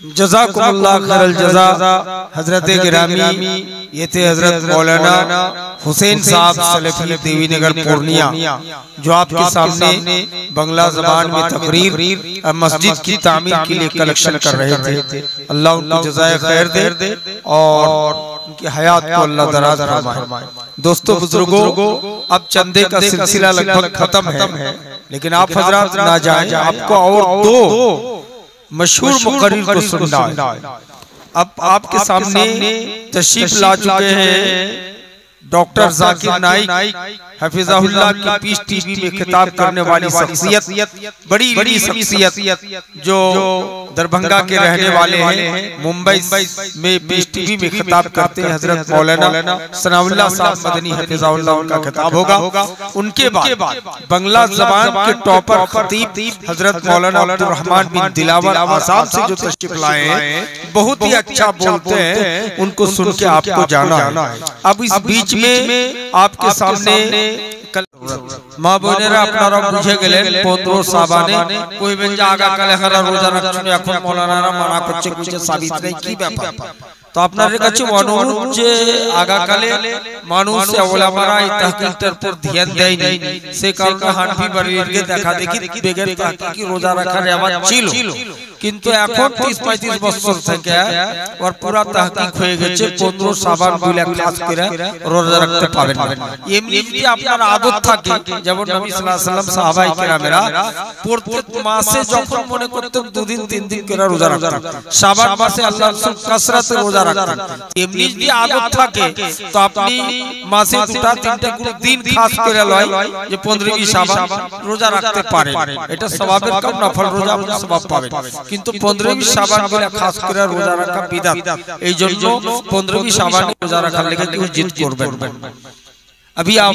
जज़ाकुमुल्लाह खैरल जज़ा। हजरत गिरामी ये थे हजरत मौलाना हुसैन साहब सलफी देवी नगर पूर्णिया, जो आपके सामने बंगला ज़बान में तकरीर मस्जिद की तामीर के लिए कलेक्शन कर रहे थे। अल्लाह उनको जज़ाए खैर दे और उनकी हयात को अल्लाह दराज फरमाए। दोस्तों बुजुर्गों, अब चंदे का सिलसिला लगभग खत्म है, लेकिन आप हजरात ना जाएं, आपको और दो मशहूर मुक़र्रिर को सुनना है। अब आपके सामने तशरीफ ला चुके हैं डॉक्टर जाकिर नाइक हफिज़हुल्लाह की पीस टीवी में खिताब करने वाली शख्सियत, बड़ी बड़ी शख्सियत जो दरभंगा के रहने वाले हैं, मुंबई में पीस टीवी में खिताब करते हैं। हजरत मौलाना सनाउल्लाह साहब मदनी हफिज़हुल्लाह उनका खिताब होगा। उनके बाद बंगला ज़बान के टॉपर खतीब हजरत मौलाना अब्दुल रहमान बिन दिलावर आसाम से जो तशरीफ लाए हैं, बहुत ही अच्छा बोलते हैं, उनको सुन के आपको जाना है। अब इस बीच में आपके सामने माँ बोनेरा अपना बुझे गेलें पोंद्रो साबाने कोई बेंजा आगा काले हरा रोजा रखने এখন মৌলানারা মানা করছে কিছু সাবিত নাই, কি ব্যাপার? তো আপনাদের কাছে অনুরোধ যে আগাকালে মানুষ ওলামারা এই তাহকিকের উপর ধ্যান দেয়নি, সে কারণে হানফি বাড়িকে দেখা দেখি বেগের তাহকিক রোজা রাখার রেওয়াজ ছিল, কিন্তু এখন 30-35 বছর থেকে ওর পুরা তাহকিক হয়ে গেছে 15 শাবান বলে খাস করে রোজা রাখতে পারেন না। এমনি যদি আপনার আদত থাকে, যেমন নবী সাল্লাল্লাহু আলাইহি ওয়াসাল্লাম সাহাবায়ে কেরামেরা প্রত্যেক মাসে যখন মনে করতেন 2 দিন 3 দিন করে রোজা রাখতেন, শাবান মাসে আল্লাহর রাসূল কাসরাতে রোজা রাখতেন। এমনি যদি আদত থাকে তো আপনি মাসে 2-3টা করে দিন খাস করে লয় যে 15ই শাবান রোজা রাখতে পারেন, এটা সওয়াবের কাম, নফল রোজা আপনি সওয়াব পাবেন। কিন্তু 15ই শাবান বলে খাস করে রোজা রাখা বিদআত, এই জন্য 15ই শাবান রোজা রাখার লেগে কেউ জিদ করবেন। अभी आप